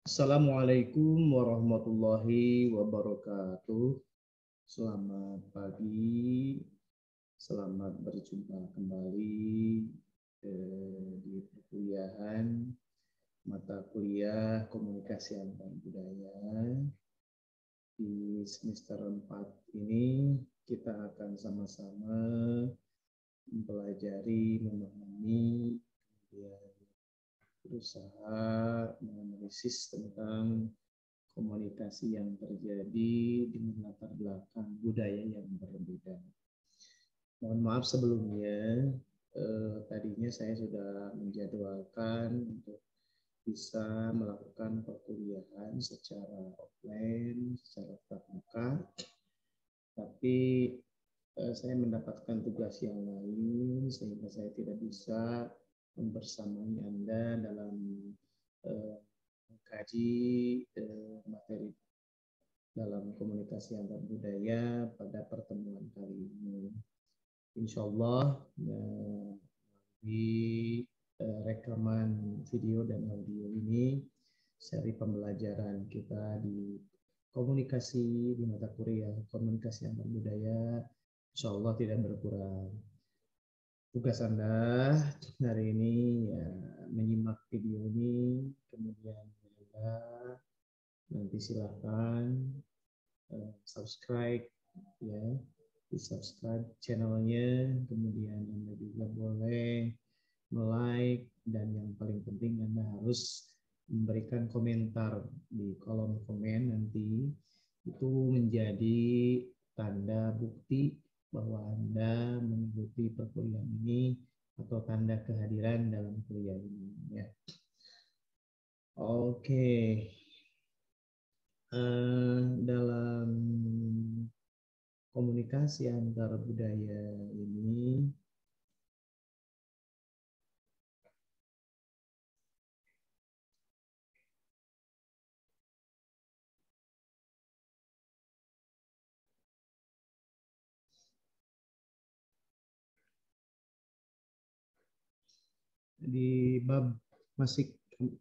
Assalamualaikum warahmatullahi wabarakatuh. Selamat pagi, selamat berjumpa kembali di perkuliahan mata kuliah Komunikasi Antar Budaya. Di semester 4 ini kita akan sama-sama mempelajari, memahami, kemudian berusaha menganalisis tentang komunikasi yang terjadi dengan latar belakang budaya yang berbeda. Mohon maaf sebelumnya, tadinya saya sudah menjadwalkan untuk bisa melakukan perkuliahan secara offline, secara tatap muka, tapi saya mendapatkan tugas yang lain sehingga saya tidak bisa membersamai Anda dalam mengkaji materi dalam komunikasi antar budaya pada pertemuan kali ini. Insya Allah di rekaman video dan audio ini seri pembelajaran kita di komunikasi di mata kuliah komunikasi antar budaya Insya Allah tidak berkurang. Tugas Anda hari ini ya, menyimak video ini, kemudian nanti silakan subscribe ya, di subscribe channelnya, kemudian Anda juga boleh like dan yang paling penting Anda harus memberikan komentar di kolom komen nanti. Itu menjadi tanda bukti bahwa Anda mengikuti perkuliahan ini atau tanda kehadiran dalam kuliah ini ya. Oke. Dalam komunikasi antar budaya ini di bab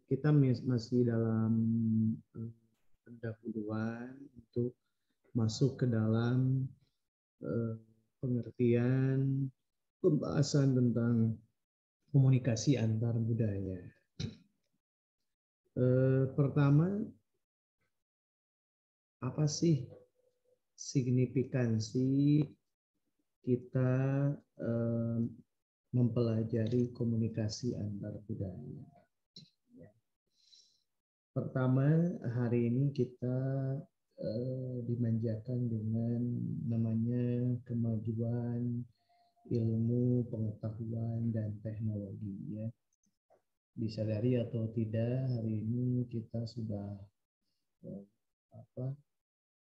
kita masih dalam pendahuluan untuk masuk ke dalam pengertian pembahasan tentang komunikasi antar budaya. Pertama, apa sih signifikansi kita mempelajari komunikasi antar budaya? Pertama, hari ini kita dimanjakan dengan namanya kemajuan ilmu, pengetahuan, dan teknologi ya. Disadari atau tidak, hari ini kita sudah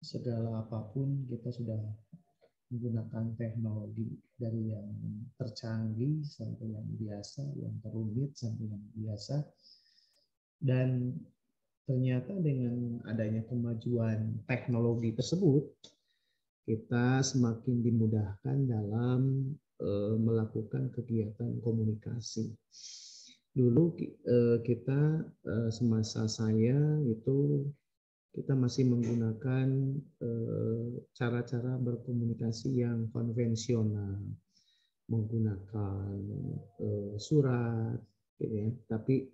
segala apapun kita sudah menggunakan teknologi dari yang tercanggih sampai yang biasa, yang terumit sampai yang biasa. Dan ternyata dengan adanya kemajuan teknologi tersebut, kita semakin dimudahkan dalam melakukan kegiatan komunikasi. Dulu kita semasa saya itu kita masih menggunakan cara-cara berkomunikasi yang konvensional, menggunakan surat, gitu ya. Tapi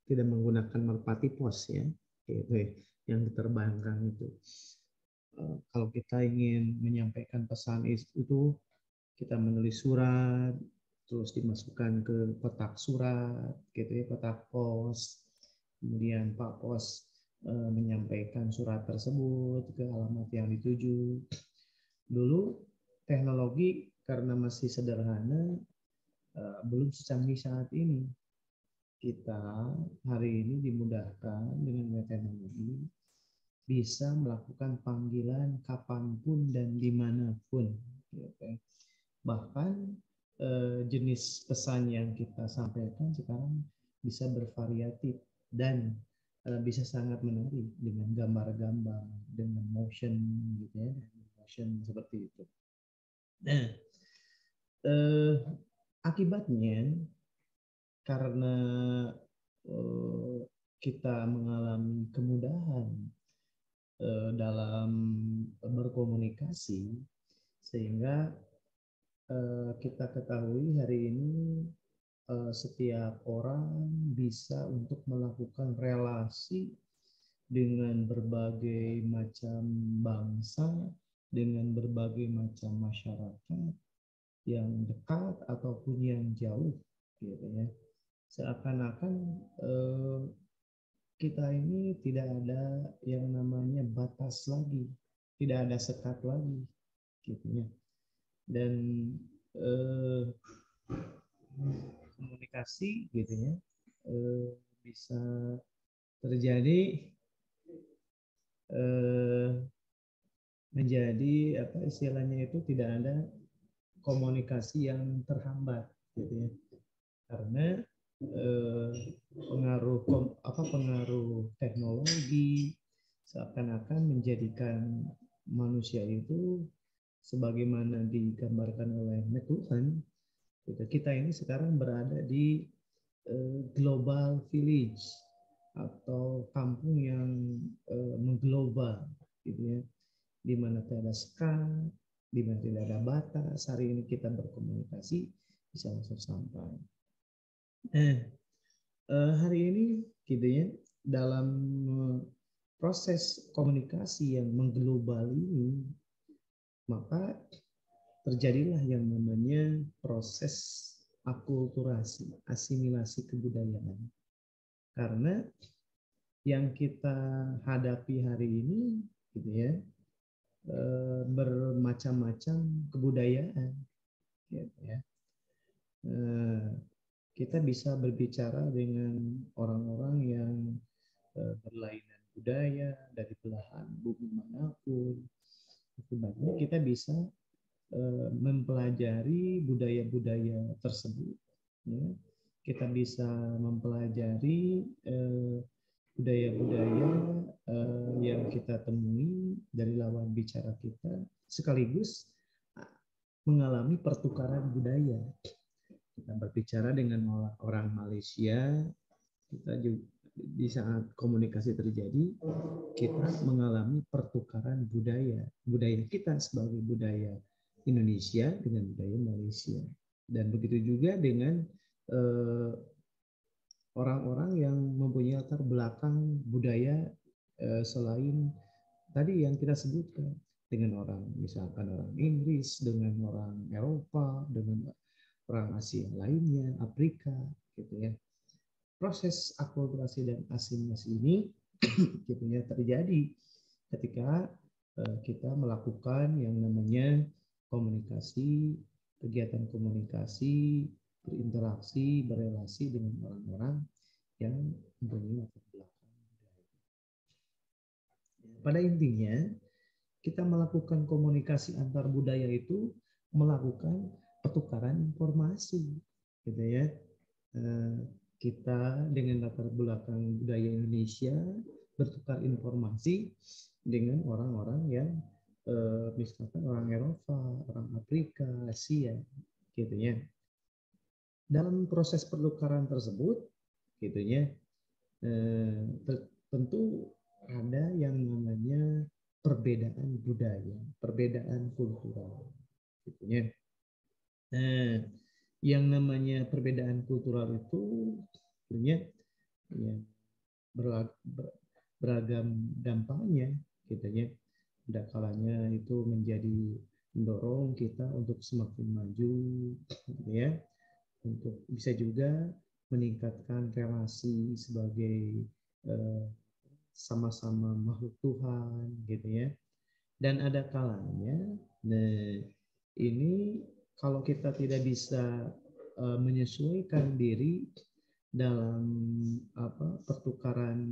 tidak menggunakan merpati pos ya, gitu ya, yang diterbangkan itu. Kalau kita ingin menyampaikan pesan itu, kita menulis surat, terus dimasukkan ke kotak surat, gitu ya, kotak pos. Kemudian Pak Pos menyampaikan surat tersebut ke alamat yang dituju. Dulu teknologi karena masih sederhana, belum secanggih saat ini. Kita hari ini dimudahkan dengan teknologi, bisa melakukan panggilan kapanpun dan dimanapun. Bahkan jenis pesan yang kita sampaikan sekarang bisa bervariatif dan bisa sangat menarik dengan gambar-gambar, dengan motion gitu ya, motion seperti itu. Nah, akibatnya karena kita mengalami kemudahan dalam berkomunikasi, sehingga kita ketahui hari ini setiap orang bisa untuk melakukan relasi dengan berbagai macam bangsa, dengan berbagai macam masyarakat yang dekat ataupun yang jauh, gitu ya. Seakan-akan kita ini tidak ada yang namanya batas lagi, tidak ada sekat lagi, gitu ya. Dan komunikasi, gitu ya, bisa terjadi menjadi apa istilahnya itu, tidak ada komunikasi yang terhambat, gitu ya, karena pengaruh teknologi seakan-akan menjadikan manusia itu sebagaimana digambarkan oleh McLuhan, gitu. Kita ini sekarang berada di global village atau kampung yang mengglobal, gitu ya, di mana tidak ada sekat, di mana tidak ada batas. Hari ini kita berkomunikasi bisa langsung sampai. Hari ini, gitu ya, dalam proses komunikasi yang mengglobal ini, maka terjadilah yang namanya proses akulturasi, asimilasi kebudayaan. Karena yang kita hadapi hari ini, gitu ya, bermacam-macam kebudayaan, gitu ya. Kita bisa berbicara dengan orang-orang yang berlainan budaya dari belahan bumi manapun. Akibatnya kita bisa mempelajari budaya-budaya tersebut. Ya. Kita bisa mempelajari budaya-budaya yang kita temui dari lawan bicara kita, sekaligus mengalami pertukaran budaya. Kita berbicara dengan orang Malaysia, kita juga di saat komunikasi terjadi, kita mengalami pertukaran budaya kita sebagai budaya Indonesia dengan budaya Malaysia, dan begitu juga dengan orang-orang yang mempunyai latar belakang budaya selain tadi yang kita sebutkan, dengan orang misalkan orang Inggris, dengan orang Eropa, dengan orang Asia lainnya, Afrika, gitu ya. Proses akulturasi dan asimilasi ini gitu ya, terjadi ketika kita melakukan yang namanya komunikasi, kegiatan komunikasi, berinteraksi, berelasi dengan orang-orang yang mempunyai latar belakang budaya. Pada intinya, kita melakukan komunikasi antar budaya itu melakukan pertukaran informasi, gitu ya. Kita dengan latar belakang budaya Indonesia bertukar informasi dengan orang-orang yang misalkan orang Eropa, orang Afrika, Asia, gitu ya. Dalam proses pertukaran tersebut, gitu ya, tentu ada yang namanya perbedaan budaya, perbedaan kultural, gitu ya. Yang namanya perbedaan kultural itu punya ya, beragam dampaknya, gitu ya. Ada kalanya itu menjadi mendorong kita untuk semakin maju, gitu ya. Untuk bisa juga meningkatkan relasi sebagai sama-sama makhluk Tuhan, gitu ya. Dan ada kalanya, nah ini kalau kita tidak bisa menyesuaikan diri dalam pertukaran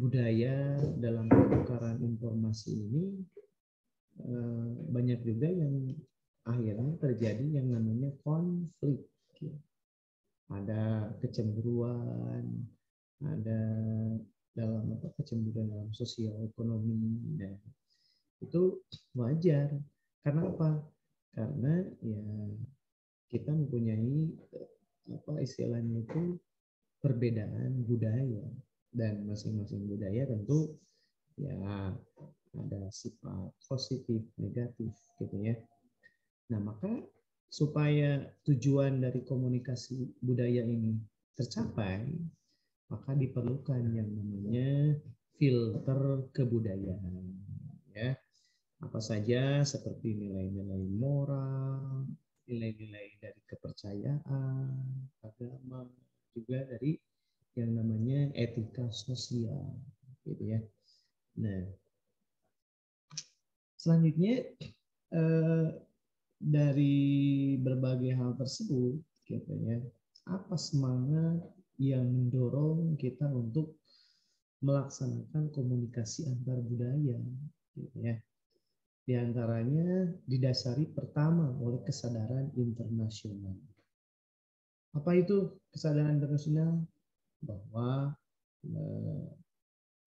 budaya, dalam pertukaran informasi ini, banyak juga yang akhirnya terjadi yang namanya konflik. Ada kecemburuan, ada dalam kecemburuan dalam sosial ekonomi, dan itu wajar. Karena apa? Karena ya kita mempunyai istilahnya itu perbedaan budaya, Dan masing-masing budaya tentu ya ada sifat positif, negatif gitu ya. Nah, maka supaya tujuan dari komunikasi budaya ini tercapai, maka diperlukan yang namanya filter kebudayaan ya. Apa saja seperti nilai-nilai moral, nilai-nilai dari kepercayaan, agama, juga dari yang namanya etika sosial gitu ya. Nah, selanjutnya dari berbagai hal tersebut gitu ya, apa semangat yang mendorong kita untuk melaksanakan komunikasi antar budaya gitu ya. Di antaranya didasari pertama oleh kesadaran internasional. Apa itu kesadaran internasional? Bahwa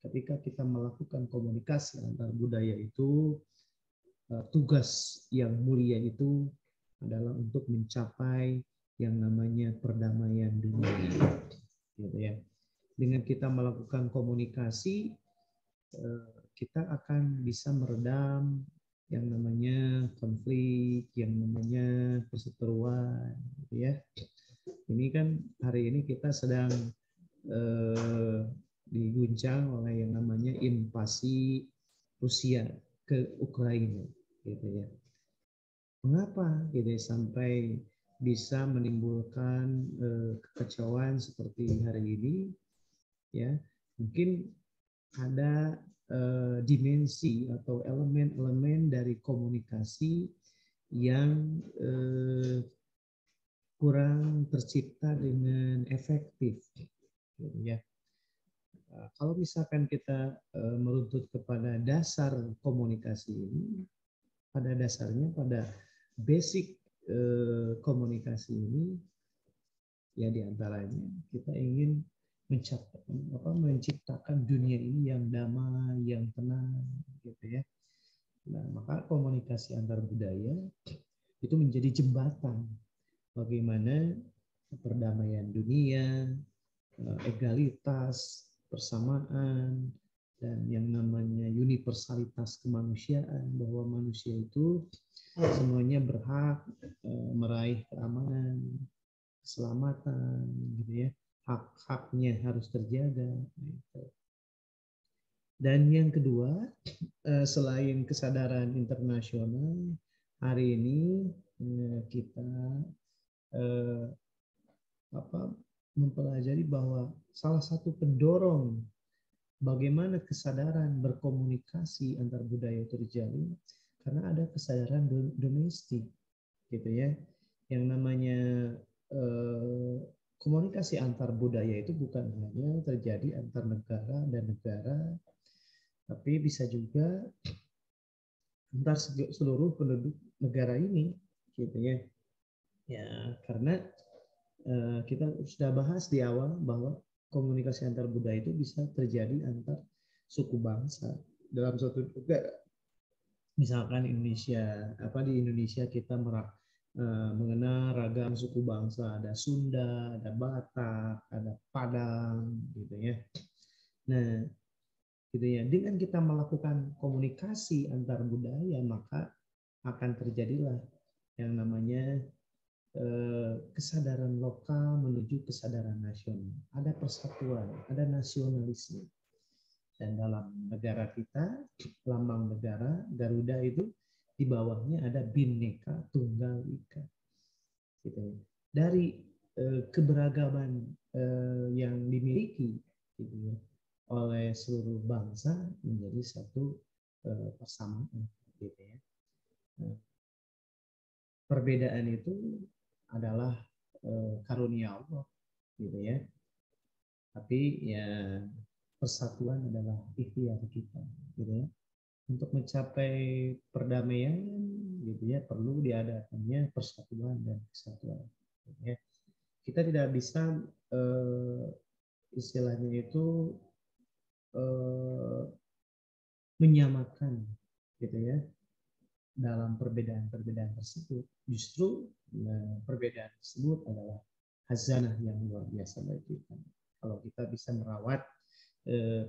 ketika kita melakukan komunikasi antar budaya itu, tugas yang mulia itu adalah untuk mencapai yang namanya perdamaian dunia, gitu ya. Dengan kita melakukan komunikasi, kita akan bisa meredam yang namanya konflik, yang namanya perseteruan, gitu ya. Ini kan hari ini kita sedang diguncang oleh yang namanya invasi Rusia ke Ukraina, gitu ya. Mengapa gitu sampai bisa menimbulkan kekacauan seperti hari ini? Ya, mungkin ada dimensi atau elemen-elemen dari komunikasi yang kurang tercipta dengan efektif, gitu ya. Kalau misalkan kita meruntut kepada dasar komunikasi ini, pada dasarnya pada basic komunikasi ini, ya diantaranya kita ingin menciptakan dunia ini yang damai, yang tenang, gitu ya. Nah, maka komunikasi antar budaya itu menjadi jembatan bagaimana perdamaian dunia, egalitas, persamaan, dan yang namanya universalitas kemanusiaan, bahwa manusia itu semuanya berhak meraih keamanan, keselamatan, gitu ya. Hak-haknya harus terjaga. Gitu. Dan yang kedua, selain kesadaran internasional, hari ini kita mempelajari bahwa salah satu pendorong bagaimana kesadaran berkomunikasi antar budaya terjadi karena ada kesadaran domestik, gitu ya. Yang namanya komunikasi antar budaya itu bukan hanya terjadi antar negara dan negara, tapi bisa juga antar seluruh penduduk negara ini, gitu ya. Ya, karena kita sudah bahas di awal bahwa komunikasi antar budaya itu bisa terjadi antar suku bangsa dalam suatu negara. Misalkan Indonesia, di Indonesia kita mengenal ragam suku bangsa, ada Sunda, ada Batak, ada Padang, gitu ya. Nah, gitu ya. Dengan kita melakukan komunikasi antar budaya, maka akan terjadilah yang namanya kesadaran lokal menuju kesadaran nasional. Ada persatuan, ada nasionalisme. Dan dalam negara kita, lambang negara Garuda itu di bawahnya ada Bhinneka Tunggal Ika. Gitu. Dari keberagaman yang dimiliki gitu ya, oleh seluruh bangsa menjadi satu persamaan, gitu ya. Nah, perbedaan itu adalah karunia Allah, gitu ya. Tapi ya persatuan adalah ikhtiar kita, gitu ya. Untuk mencapai perdamaian, gitu ya, perlu diadakannya persatuan dan kesatuan, gitu ya. Kita tidak bisa istilahnya itu menyamakan, gitu ya, dalam perbedaan-perbedaan tersebut. Justru perbedaan tersebut adalah hazanah yang luar biasa bagi kita. Kalau kita bisa merawat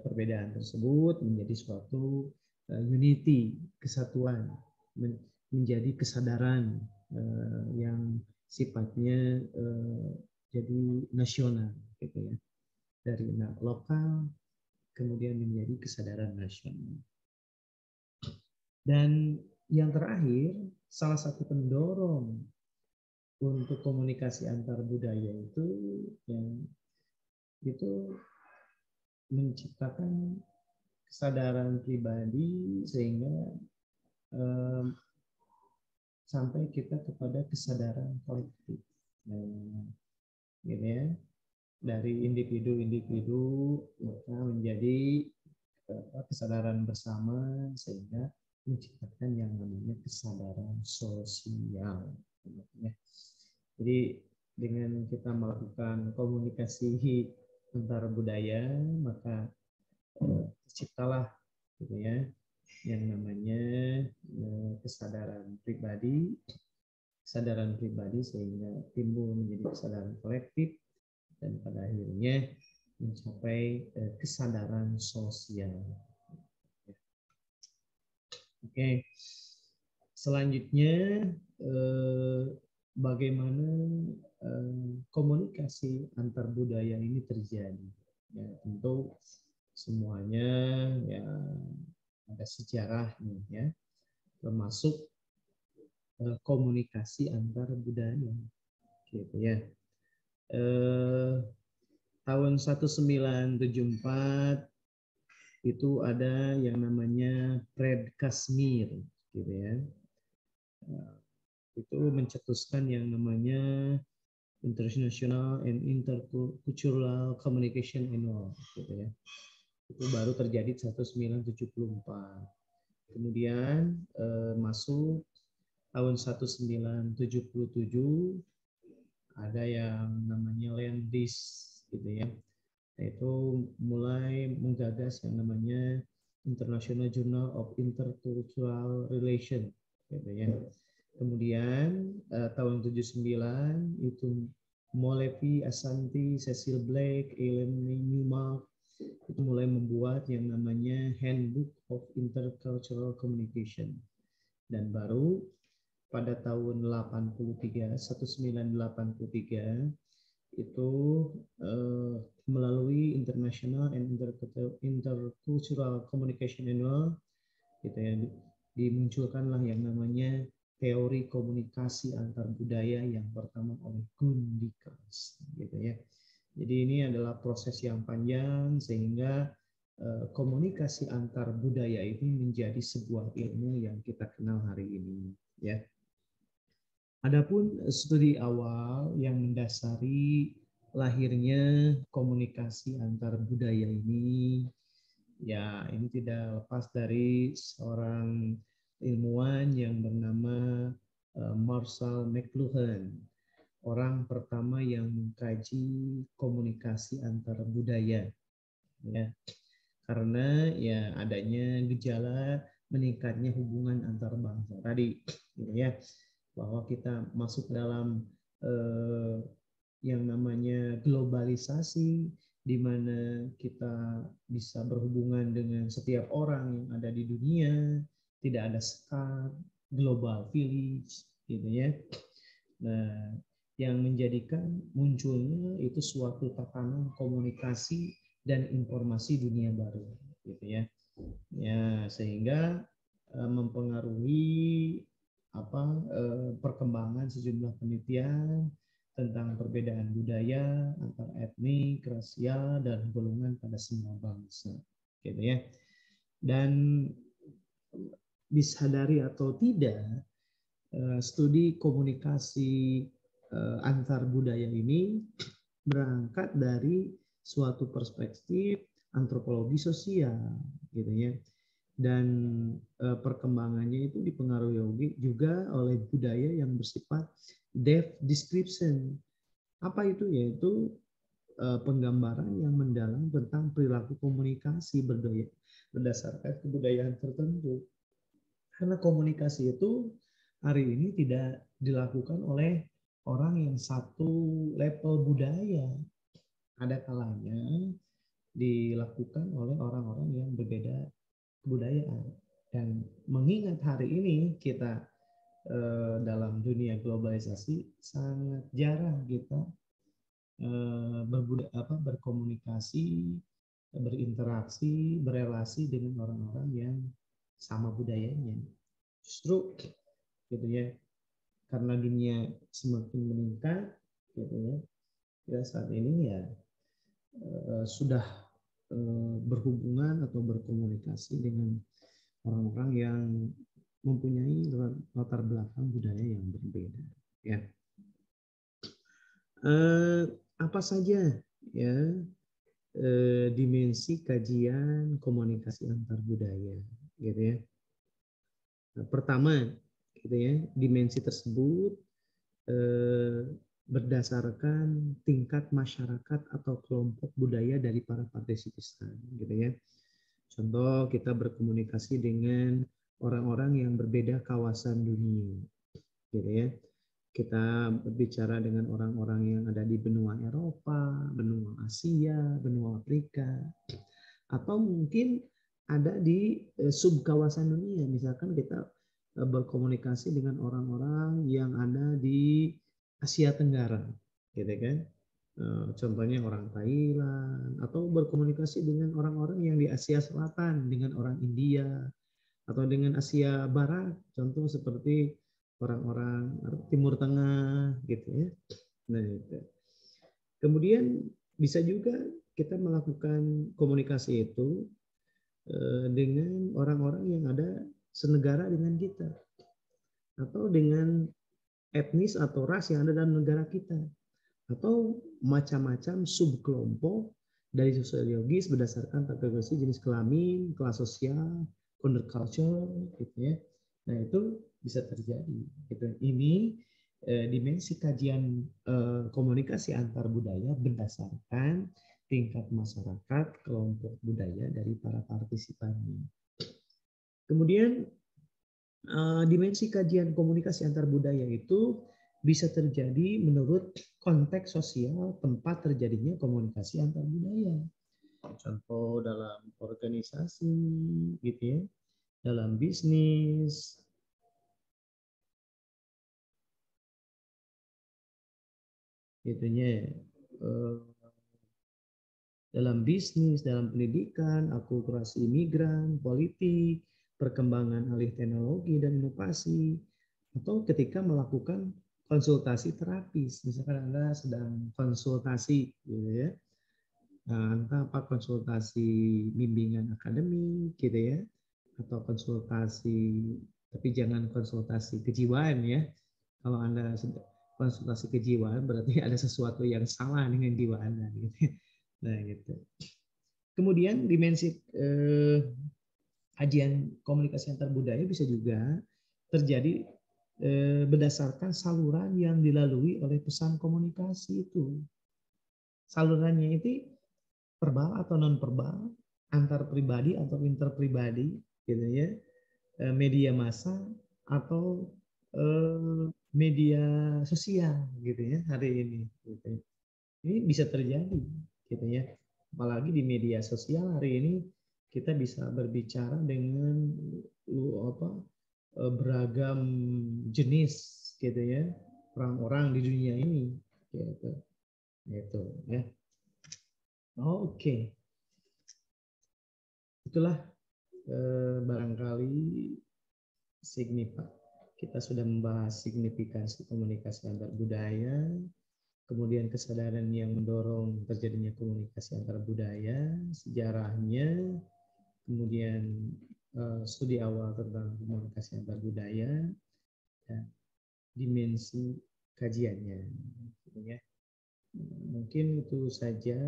perbedaan tersebut menjadi suatu unity, kesatuan, menjadi kesadaran yang sifatnya jadi nasional, gitu ya, dari lokal kemudian menjadi kesadaran nasional. Dan yang terakhir, salah satu pendorong untuk komunikasi antar budaya itu menciptakan kesadaran pribadi sehingga sampai kita kepada kesadaran kolektif, gitu ya, dari individu-individu maka menjadi kesadaran bersama sehingga menciptakan yang namanya kesadaran sosial. Jadi dengan kita melakukan komunikasi antar budaya maka terciptalah, gitu ya, yang namanya kesadaran pribadi sehingga timbul menjadi kesadaran kolektif dan pada akhirnya mencapai kesadaran sosial. Oke, selanjutnya bagaimana komunikasi antar budaya ini terjadi? Ya, tentu semuanya ya ada sejarahnya, ya, termasuk komunikasi antar budaya, gitu ya. Tahun 1974 itu ada yang namanya Fred Kashmir, gitu ya. Itu mencetuskan yang namanya International and Intercultural Communication Annual, gitu ya. Itu baru terjadi 1974. Kemudian masuk tahun 1977 ada yang namanya Landis, gitu ya. Yaitu mulai menggagas yang namanya International Journal of Intercultural Relation, gitu ya. Kemudian tahun 79 itu Molevi, Ashanti, Cecil Blake, Ellen Newmark itu mulai membuat yang namanya Handbook of Intercultural Communication. Dan baru pada tahun 1983 itu melalui International and Intercultural Communication Annual, gitu ya, dimunculkanlah yang namanya teori komunikasi antar budaya yang pertama oleh Gundikas, gitu ya. Jadi ini adalah proses yang panjang sehingga komunikasi antar budaya ini menjadi sebuah ilmu yang kita kenal hari ini, ya. Adapun studi awal yang mendasari lahirnya komunikasi antar budaya ini, ya ini tidak lepas dari seorang ilmuwan yang bernama Marshall McLuhan, orang pertama yang mengkaji komunikasi antar budaya, ya, karena ya adanya gejala meningkatnya hubungan antar bangsa tadi, gitu ya, bahwa kita masuk dalam yang namanya globalisasi, di mana kita bisa berhubungan dengan setiap orang yang ada di dunia, tidak ada sekat, global village, gitu ya. Nah, yang menjadikan munculnya itu suatu tatanan komunikasi dan informasi dunia baru, gitu ya. Ya, sehingga mempengaruhi perkembangan sejumlah penelitian tentang perbedaan budaya antar etnik, rasial, dan golongan pada semua bangsa, gitu ya. Dan disadari atau tidak, studi komunikasi antar budaya ini berangkat dari suatu perspektif antropologi sosial, gitu ya. Dan perkembangannya itu dipengaruhi juga oleh budaya yang bersifat depth description. Apa itu? Yaitu penggambaran yang mendalam tentang perilaku komunikasi berdasarkan kebudayaan tertentu. Karena komunikasi itu hari ini tidak dilakukan oleh orang yang satu level budaya. Ada kalanya dilakukan oleh orang-orang yang berbeda kebudayaan. Dan mengingat hari ini kita dalam dunia globalisasi sangat jarang kita berkomunikasi, berinteraksi, berelasi dengan orang-orang yang sama budayanya. Justru gitu ya, karena dunia semakin meningkat gitu ya, ya saat ini ya sudah berhubungan atau berkomunikasi dengan orang-orang yang mempunyai latar belakang budaya yang berbeda ya. Apa saja ya dimensi kajian komunikasi antar budaya gitu ya. Nah, pertama gitu ya, dimensi tersebut berdasarkan tingkat masyarakat atau kelompok budaya dari para partisipan gitu ya. Contoh, kita berkomunikasi dengan orang-orang yang berbeda kawasan dunia gitu ya. Kita berbicara dengan orang-orang yang ada di benua Eropa, benua Asia, benua Afrika, atau mungkin ada di subkawasan dunia. Misalkan kita berkomunikasi dengan orang-orang yang ada di Asia Tenggara, gitu kan? Contohnya orang Thailand, atau berkomunikasi dengan orang-orang yang di Asia Selatan, dengan orang India, atau dengan Asia Barat, contoh seperti orang-orang Timur Tengah, gitu ya. Nah, itu. Kemudian bisa juga kita melakukan komunikasi itu dengan orang-orang yang ada senegara dengan kita, atau dengan etnis atau ras yang ada dalam negara kita, atau macam-macam subkelompok dari sosiologis berdasarkan kategori jenis kelamin, kelas sosial, gender culture, gitu ya. Nah itu bisa terjadi. Gitu. Ini dimensi kajian komunikasi antar budaya berdasarkan tingkat masyarakat, kelompok budaya dari para partisipannya. Kemudian dimensi kajian komunikasi antar budaya itu bisa terjadi menurut konteks sosial tempat terjadinya komunikasi antar budaya. Contoh dalam organisasi, gitu ya, dalam bisnis, gitunya, dalam bisnis, dalam pendidikan, akulturasi imigran, politik, perkembangan alih teknologi dan inovasi, atau ketika melakukan konsultasi terapis, misalkan Anda sedang konsultasi, gitu ya, nah, entah apa konsultasi bimbingan akademik, gitu ya, atau konsultasi, tapi jangan konsultasi kejiwaan ya. Kalau Anda konsultasi kejiwaan berarti ada sesuatu yang salah dengan jiwa Anda, gitu. Nah, gitu. Kemudian dimensi kajian komunikasi antar budaya bisa juga terjadi berdasarkan saluran yang dilalui oleh pesan komunikasi itu. Salurannya itu verbal atau non verbal, antar pribadi atau interpribadi, gitu ya, media massa atau media sosial, gitu ya hari ini. Gitu. Ini bisa terjadi, gitu ya. Apalagi di media sosial hari ini kita bisa berbicara dengan beragam jenis, gitu ya, orang-orang di dunia ini, gitu. Gitu ya. Oke. Itulah barangkali kita sudah membahas signifikansi komunikasi antar budaya, kemudian kesadaran yang mendorong terjadinya komunikasi antar budaya, sejarahnya, kemudian studi awal tentang komunikasi antar budaya, dan dimensi kajiannya. Ya. Mungkin itu saja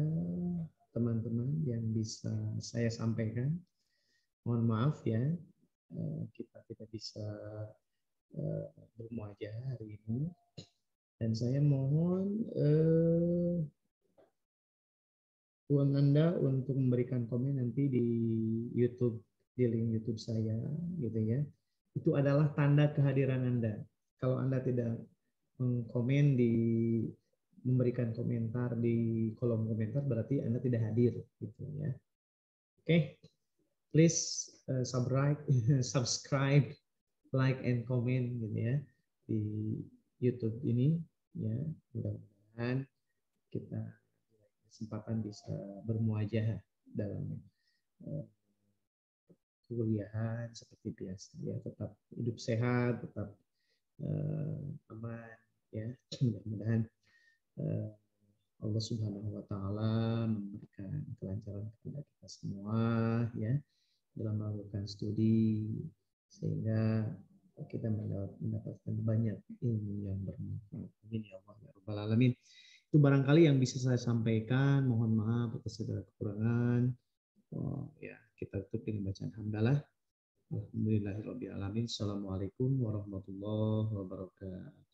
teman-teman yang bisa saya sampaikan. Mohon maaf ya, kita tidak bisa bermuajah hari ini. Dan saya mohon uang Anda untuk memberikan komen nanti di YouTube, di link YouTube saya, gitu ya. Itu adalah tanda kehadiran Anda. Kalau Anda tidak mengkomen di memberikan komentar di kolom komentar berarti Anda tidak hadir gitu ya. Oke. Please subscribe, subscribe, like and comment gitu ya di YouTube ini ya. Mudah-mudahan kita kesempatan bisa bermuajah dalam kuliahan seperti biasa ya, tetap hidup sehat, tetap aman ya. Mudah-mudahan Allah Subhanahu wa taala memberikan kelancaran kepada kita semua ya dalam melakukan studi sehingga kita mendapatkan banyak ilmu yang bermanfaat. Amin ya Allah ya rabbal alamin. Itu barangkali yang bisa saya sampaikan. Mohon maaf atas segala kekurangan. Ya, kita tutup dengan bacaan hamdalah. Alhamdulillahirabbil alamin. Assalamualaikum warahmatullahi wabarakatuh.